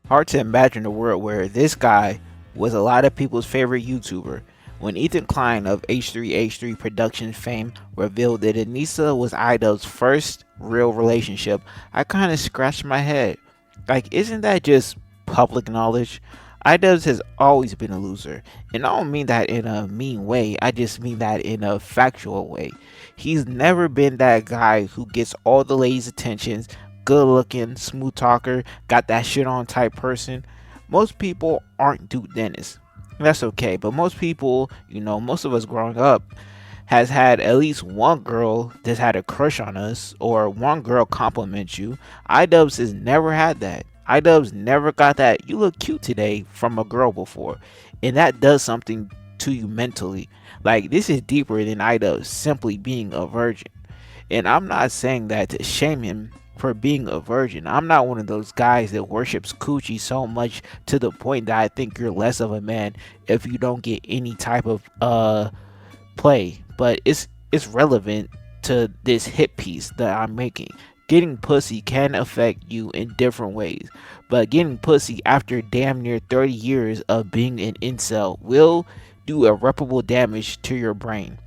Hard to imagine a world where this guy was a lot of people's favorite YouTuber. When Ethan Klein of H3H3 Productions fame revealed that Anisa was iDubbbz's first real relationship, I kind of scratched my head. Like, isn't that just public knowledge? iDubbbz has always been a loser. And I don't mean that in a mean way, I just mean that in a factual way. He's never been that guy who gets all the ladies' attentions, good looking, smooth talker, got that shit on type person. Most people aren't Duke Dennis. That's okay, but most people, most of us growing up, has had at least one girl that's had a crush on us or one girl compliment you. iDubbbz has never had that. iDubbbz never got that "you look cute today" from a girl before, and that does something to you mentally. Like, this is deeper than iDubbbz simply being a virgin. And I'm not saying that to shame him for being a virgin. I'm not one of those guys that worships coochie so much to the point that I think you're less of a man if you don't get any type of play. But it's relevant to this hit piece that I'm making. Getting pussy can affect you in different ways, but getting pussy after damn near 30 years of being an incel will do irreparable damage to your brain.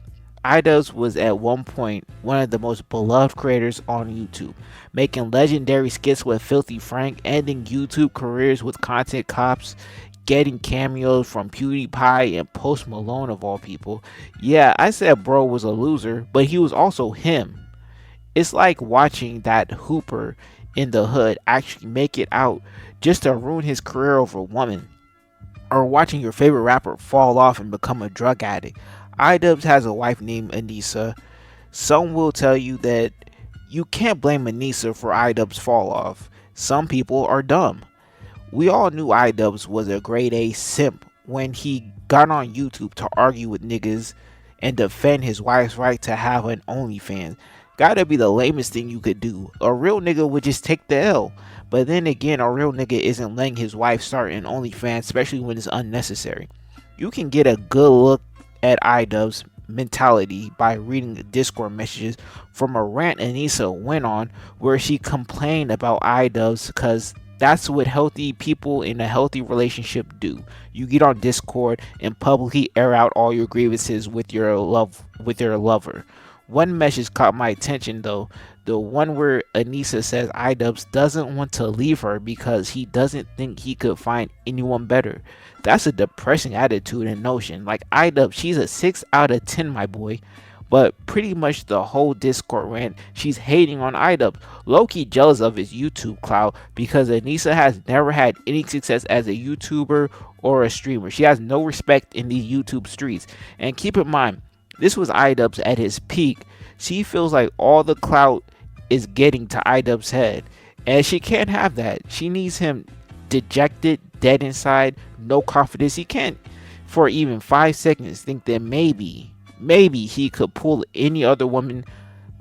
iDubbbz was at one point one of the most beloved creators on YouTube, making legendary skits with Filthy Frank, ending YouTube careers with Content Cops, getting cameos from PewDiePie and Post Malone of all people. Yeah, I said bro was a loser, but he was also him. It's like watching that Hooper in the hood actually make it out just to ruin his career over a woman, or watching your favorite rapper fall off and become a drug addict. iDubbbz has a wife named Anisa. Some will tell you that you can't blame Anisa for iDubbbz's fall off. Some people are dumb. We all knew iDubbbz was a grade A simp when he got on YouTube to argue with niggas and defend his wife's right to have an OnlyFans. Gotta be the lamest thing you could do. A real nigga would just take the L. But then again, a real nigga isn't letting his wife start an OnlyFans, especially when it's unnecessary. You can get a good look at iDubbbz's mentality by reading the Discord messages from a rant Anisa went on where she complained about iDubbbz because that's what healthy people in a healthy relationship do. You get on Discord and publicly air out all your grievances with your lover. One message caught my attention though, the one where Anisa says iDubbbz doesn't want to leave her because he doesn't think he could find anyone better. That's a depressing attitude and notion. Like, iDubbbz, she's a 6 out of 10, my boy. But pretty much the whole Discord rant, she's hating on iDubbbz. Low-key jealous of his YouTube clout because Anisa has never had any success as a YouTuber or a streamer. She has no respect in these YouTube streets. And keep in mind, this was iDubbbz at his peak. She feels like all the clout is getting to iDubbbz's head, and she can't have that. She needs him dejected, dead inside, no confidence. He can't for even 5 seconds think that maybe he could pull any other woman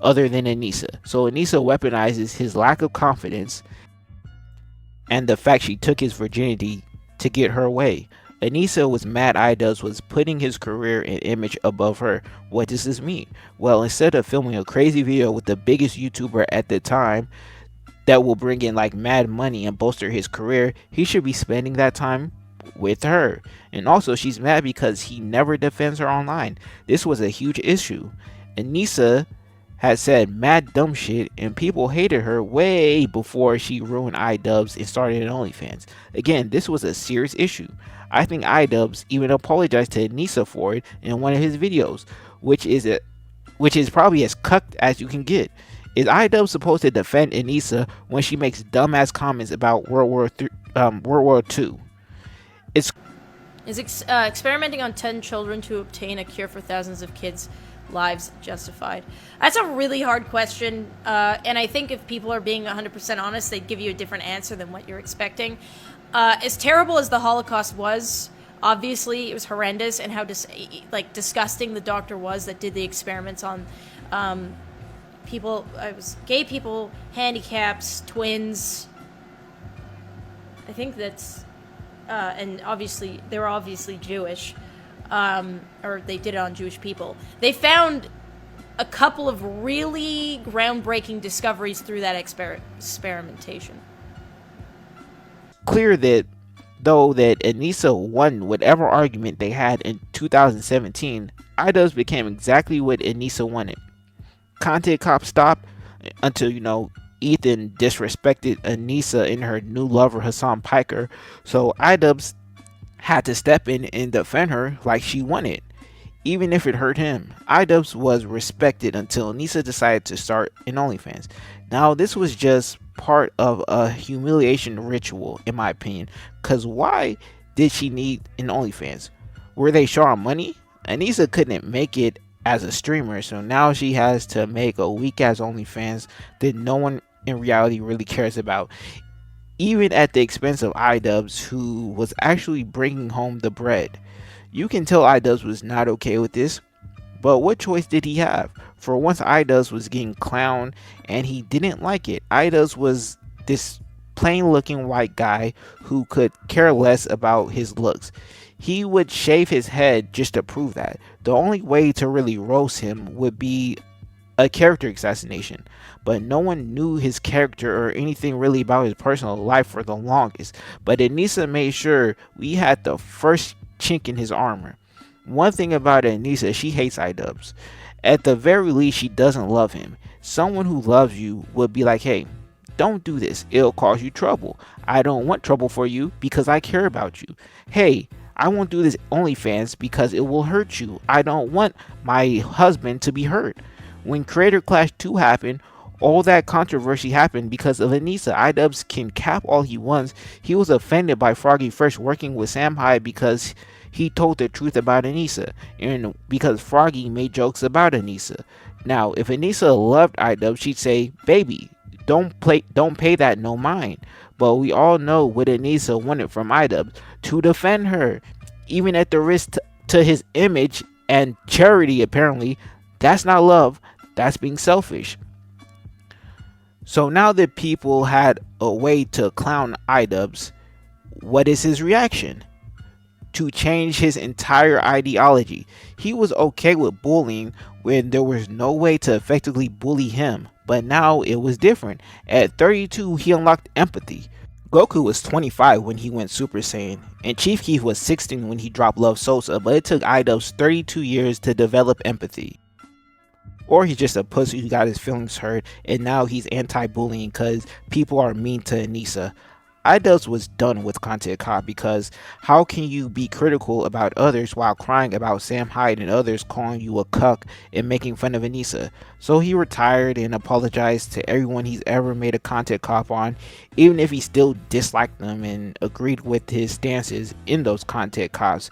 other than Anisa. So Anisa weaponizes his lack of confidence and the fact she took his virginity to get her way. Anisa was mad iDubbbz was putting his career and image above her. What does this mean? Well, instead of filming a crazy video with the biggest YouTuber at the time that will bring in like mad money and bolster his career, he should be spending that time with her. And also, she's mad because he never defends her online. This was a huge issue. Anisa had said mad dumb shit and people hated her way before she ruined iDubbbz and started an OnlyFans. Again, this was a serious issue. I think iDubbbz even apologized to Anisa for it in one of his videos, which is probably as cucked as you can get. Is iDubbbz supposed to defend Anisa when she makes dumbass comments about World War II? Is experimenting on 10 children to obtain a cure for thousands of kids' lives justified? That's a really hard question, and I think if people are being 100% honest, they'd give you a different answer than what you're expecting. As terrible as the Holocaust was, obviously it was horrendous, and how disgusting the doctor was that did the experiments on people. It was gay people, handicaps, twins. I think that's and obviously they were obviously Jewish, or they did it on Jewish people. They found a couple of really groundbreaking discoveries through that experimentation. clear that though that Anisa won whatever argument they had in 2017, iDubbbz became exactly what Anisa wanted. Content cop stopped until, Ethan disrespected Anisa and her new lover Hassan Piker, so iDubbbz had to step in and defend her like she wanted, even if it hurt him. iDubbbz was respected until Anisa decided to start an OnlyFans. Now, this was just part of a humiliation ritual, in my opinion, because why did she need an OnlyFans? Were they short on money? Anisa couldn't make it as a streamer, so now she has to make a weak ass OnlyFans that no one in reality really cares about, even at the expense of iDubbbz, who was actually bringing home the bread. You can tell iDubbbz was not okay with this, but what choice did he have? For once, iDubbbz was getting clowned and he didn't like it. iDubbbz was this plain looking white guy who could care less about his looks. He would shave his head just to prove that. The only way to really roast him would be a character assassination, but no one knew his character or anything really about his personal life for the longest. But Anisa made sure we had the first chink in his armor. One thing about Anisa, she hates iDubbbz. At the very least, she doesn't love him. Someone who loves you would be like, hey, don't do this, it'll cause you trouble. I don't want trouble for you because I care about you. Hey, I won't do this OnlyFans because it will hurt you. I don't want my husband to be hurt. When Creator Clash 2 happened, all that controversy happened because of Anisa. iDubbbz can cap all he wants. He was offended by Froggy Fresh working with Sam Hyde because he told the truth about Anisa, and because Froggy made jokes about Anisa. Now, if Anisa loved iDubbbz, she'd say, baby, don't pay that no mind. But we all know what Anisa wanted from iDubbbz: to defend her, even at the risk to his image and charity. Apparently, that's not love, that's being selfish. So now that people had a way to clown iDubbbz, what is his reaction? To change his entire ideology. He was okay with bullying when there was no way to effectively bully him, but now it was different. At 32, he unlocked empathy. Goku was 25 when he went Super Saiyan, and Chief Keef was 16 when he dropped Love Sosa, but it took iDubbbz 32 years to develop empathy. Or he's just a pussy who got his feelings hurt, and now he's anti-bullying because people are mean to Anisa. iDubbbz was done with Content Cop because how can you be critical about others while crying about Sam Hyde and others calling you a cuck and making fun of Anisa? So he retired and apologized to everyone he's ever made a Content Cop on, even if he still disliked them and agreed with his stances in those Content Cops.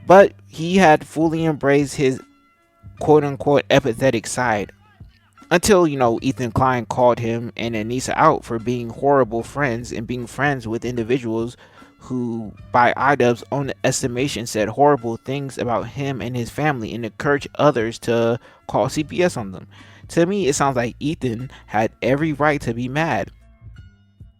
But he had fully embraced his quote-unquote empathetic side. Until, Ethan Klein called him and Anisa out for being horrible friends and being friends with individuals who, by iDubbbz's own estimation, said horrible things about him and his family and encouraged others to call CPS on them. To me, it sounds like Ethan had every right to be mad.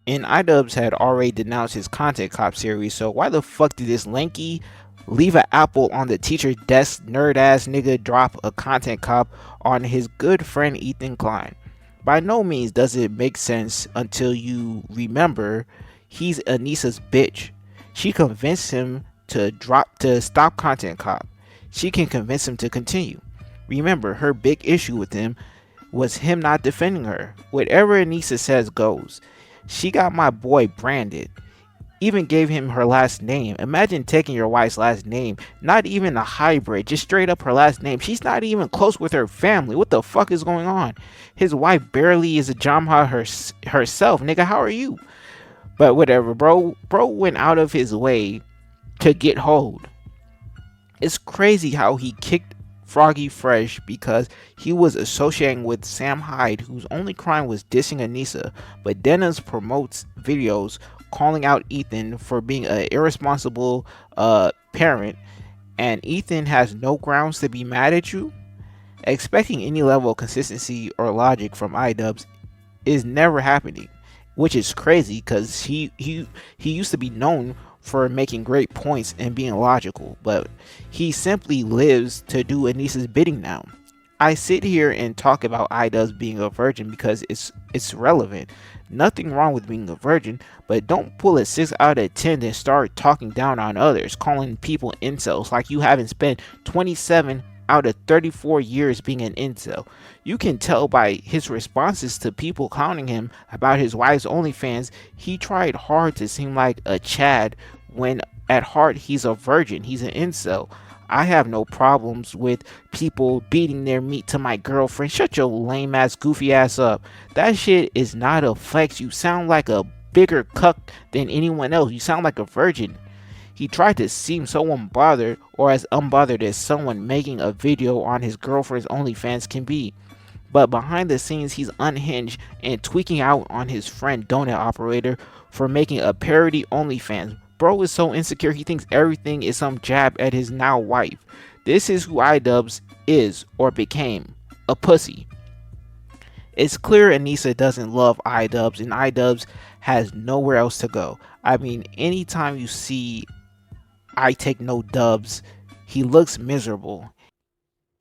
And iDubbbz had already denounced his Content Cop series, so why the fuck did this lanky, leave an apple on the teacher's desk nerd ass nigga drop a Content Cop on his good friend Ethan Klein? By no means does it make sense until you remember he's Anisa's bitch. She convinced him to stop Content Cop. She can convince him to continue. Remember, her big issue with him was him not defending her. Whatever Anisa says goes. She got my boy branded. Even gave him her last name. Imagine taking your wife's last name, not even a hybrid, just straight up her last name. She's not even close with her family. What the fuck is going on? His wife barely is a Jamha herself. Nigga, how are you? But whatever, bro went out of his way to get hold. It's crazy how he kicked Froggy Fresh because he was associating with Sam Hyde, whose only crime was dissing Anisa, but Dennis promotes videos calling out Ethan for being an irresponsible parent, and Ethan has no grounds to be mad at you. Expecting any level of consistency or logic from iDubbbz is never happening, which is crazy because he used to be known for making great points and being logical, but he simply lives to do Anisa's bidding now. I sit here and talk about iDubbbz being a virgin because it's relevant. Nothing wrong with being a virgin, but don't pull a 6 out of 10 and start talking down on others, calling people incels like you haven't spent 27 out of 34 years being an incel. You can tell by his responses to people clowning him about his wife's OnlyFans, he tried hard to seem like a Chad when at heart he's a virgin, he's an incel. I have no problems with people beating their meat to my girlfriend. Shut your lame ass, goofy ass up. That shit is not a flex. You sound like a bigger cuck than anyone else. You sound like a virgin. He tried to seem so unbothered, or as unbothered as someone making a video on his girlfriend's OnlyFans can be. But behind the scenes, he's unhinged and tweaking out on his friend Donut Operator for making a parody OnlyFans. Bro is so insecure he thinks everything is some jab at his now wife. This is who iDubbbz is or became, a pussy. It's clear Anisa doesn't love iDubbbz and iDubbbz has nowhere else to go. I mean, anytime you see I take no dubs, he looks miserable.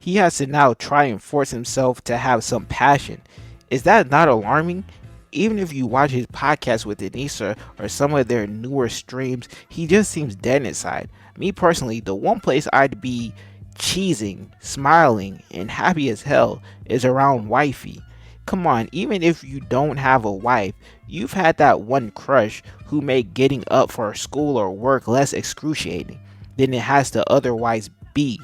He has to now try and force himself to have some passion. Is that not alarming? Even if you watch his podcast with Anisa or some of their newer streams, he just seems dead inside. Me personally, the one place I'd be cheesing, smiling, and happy as hell is around wifey. Come on, even if you don't have a wife, you've had that one crush who made getting up for school or work less excruciating than it has to otherwise be.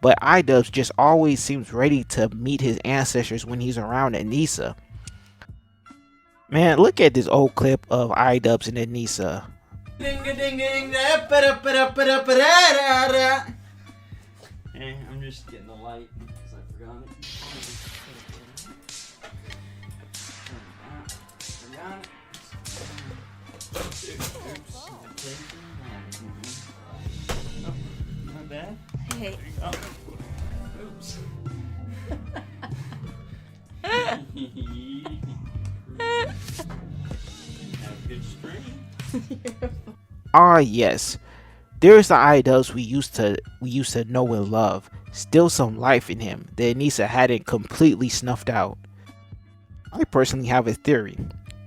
But iDubbbz just always seems ready to meet his ancestors when he's around Anisa. Man, look at this old clip of iDubbbz and Anisa. Hey, I'm just getting the light because I forgot it. Oops. Oh, not bad. Hey. Oh. Oops. Have a good stream. Ah yes, there's the iDubbbz we used to know and love. Still some life in him that Anisa hadn't completely snuffed out. I personally have a theory.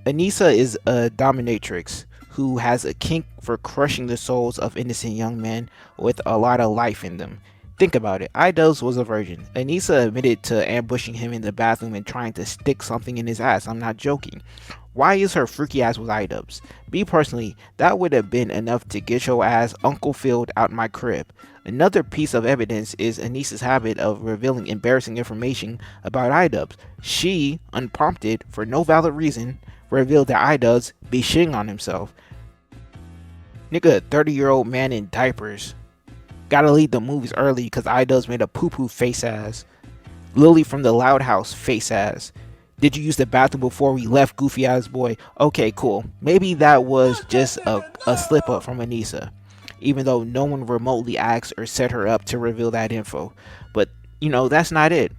Anisa is a dominatrix who has a kink for crushing the souls of innocent young men with a lot of life in them. Think about it, iDubbbz was a virgin. Anisa admitted to ambushing him in the bathroom and trying to stick something in his ass, I'm not joking. Why is her freaky ass with iDubbbz? Me personally, that would have been enough to get your ass Uncle Phil'd out my crib. Another piece of evidence is Anisa's habit of revealing embarrassing information about iDubbbz. She, unprompted, for no valid reason, revealed that iDubbbz be shitting on himself. Nigga, a 30-year-old man in diapers. Gotta leave the movies early cause iDubbbz made a poo-poo face ass. Lily from the Loud House face ass. Did you use the bathroom before we left, goofy ass boy? Okay, cool. Maybe that was just a slip up from Anisa, even though no one remotely asked or set her up to reveal that info. But, you know, that's not it.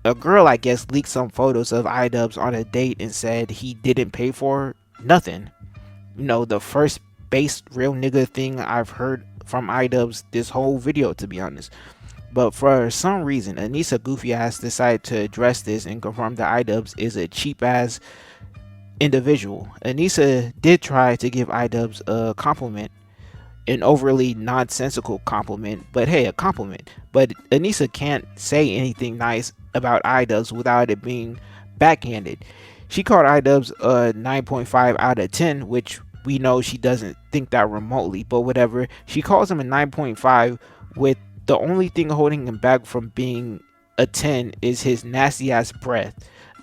A girl, I guess, leaked some photos of iDubbbz on a date and said he didn't pay for nothing. You know, the first base real nigga thing I've heard from iDubbbz this whole video, to be honest. But for some reason, Anisa goofy ass decided to address this and confirm that iDubbbz is a cheap ass individual. Anisa did try to give iDubbbz a compliment, an overly nonsensical compliment, but hey, a compliment. But Anisa can't say anything nice about iDubbbz without it being backhanded. She called iDubbbz a 9.5 out of 10, which we know she doesn't think that remotely, but whatever. She calls him a 9.5 with the only thing holding him back from being a 10 is his nasty ass breath.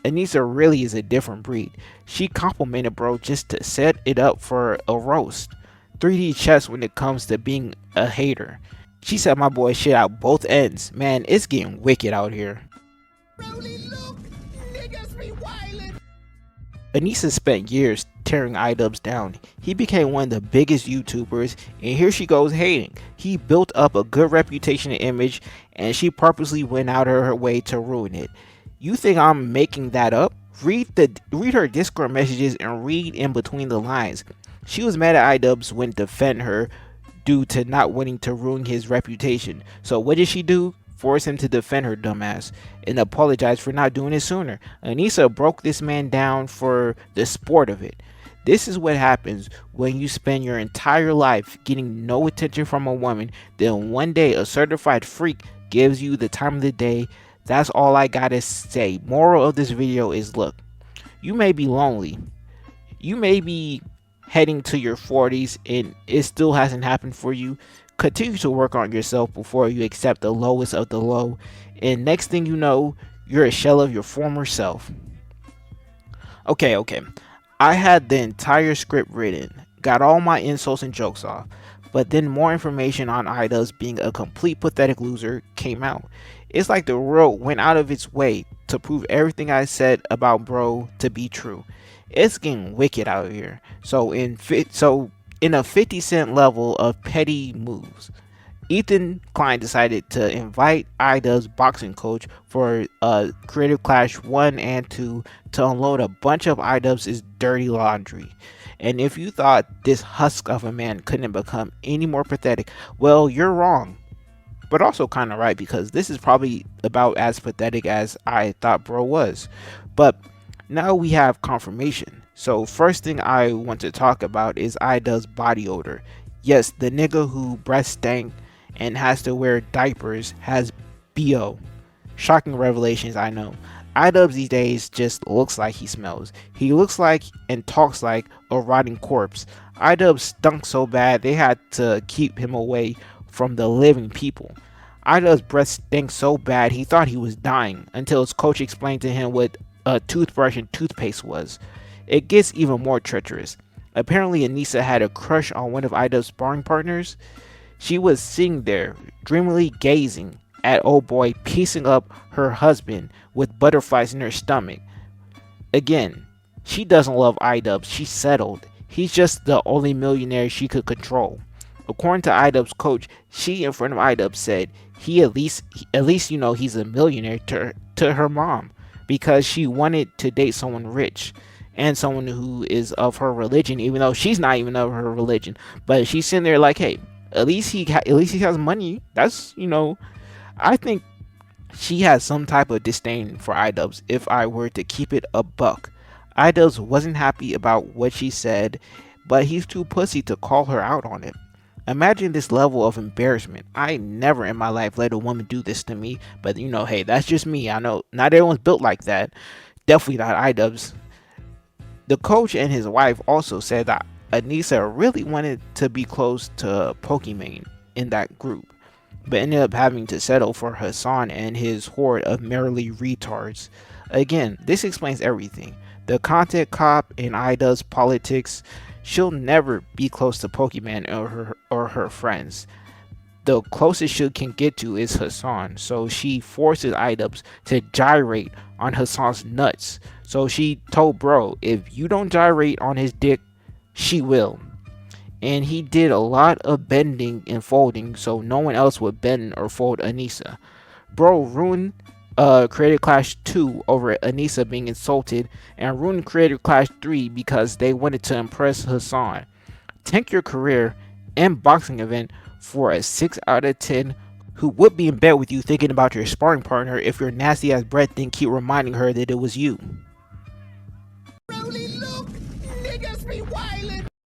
Anisa really is a different breed. She complimented bro just to set it up for a roast. 3D chess when it comes to being a hater. She said my boy shit out both ends. Man, it's getting wicked out here. Anisa spent years tearing iDubbbz down. He became one of the biggest YouTubers, and here she goes hating. He built up a good reputation and image, and she purposely went out of her way to ruin it. You think I'm making that up? Read her Discord messages and read in between the lines. She was mad at iDubbbz when defend her due to not wanting to ruin his reputation. So what did she do? forced him to defend her dumbass and apologize for not doing it sooner. Anisa broke this man down for the sport of it. This is what happens when you spend your entire life getting no attention from a woman, then one day a certified freak gives you the time of the day. That's all I gotta say. Moral of this video is, look, you may be lonely. You may be heading to your 40s and it still hasn't happened for you. Continue to work on yourself before you accept the lowest of the low. And next thing you know, you're a shell of your former self. Okay. I had the entire script written, got all my insults and jokes off, but then more information on iDubbbz being a complete pathetic loser came out. It's like the world went out of its way to prove everything I said about bro to be true. It's getting wicked out here. So in a 50 Cent level of petty moves, Ethan Klein decided to invite iDubbbz boxing coach for Creative Clash 1 and 2 to unload a bunch of iDubbbz's dirty laundry. And if you thought this husk of a man couldn't become any more pathetic, well, you're wrong. But also kind of right, because this is probably about as pathetic as I thought bro was. But now we have confirmation. So first thing I want to talk about is iDubbbz's body odor. Yes, the nigga who breath stank and has to wear diapers has BO. Shocking revelations, I know. iDubbbz these days just looks like he smells. He looks like and talks like a rotting corpse. iDubbbz stunk so bad they had to keep him away from the living people. iDubbbz's breath stank so bad he thought he was dying until his coach explained to him what a toothbrush and toothpaste was. It gets even more treacherous. Apparently Anisa had a crush on one of iDubbbz's sparring partners. She was sitting there, dreamily gazing at old boy piecing up her husband with butterflies in her stomach. Again, she doesn't love iDubbbz, she's settled. He's just the only millionaire she could control. According to iDubbbz's coach, she in front of iDubbbz said he at least he's a millionaire to her mom, because she wanted to date someone rich and someone who is of her religion, even though she's not even of her religion. But she's sitting there like, hey, at least he has money. That's, I think she has some type of disdain for iDubbbz, if I were to keep it a buck. iDubbbz wasn't happy about what she said, but he's too pussy to call her out on it. Imagine this level of embarrassment. I never in my life let a woman do this to me, but hey, that's just me. I know not everyone's built like that. Definitely not iDubbbz. The coach and his wife also said that Anisa really wanted to be close to Pokimane in that group, but ended up having to settle for Hassan and his horde of merely retards. Again, this explains everything. The content cop in iDubbbz's politics. She'll never be close to Pokimane or her friends. The closest she can get to is Hassan, so she forces iDubbbz to gyrate on Hassan's nuts. So she told bro, if you don't gyrate on his dick, she will. And he did a lot of bending and folding so no one else would bend or fold Anisa. Bro ruined Creative Clash 2 over Anisa being insulted, and ruined Creative Clash 3 because they wanted to impress Hassan. Tank your career and boxing event for a 6 out of 10 who would be in bed with you thinking about your sparring partner if your nasty ass breath didn't keep reminding her that it was you.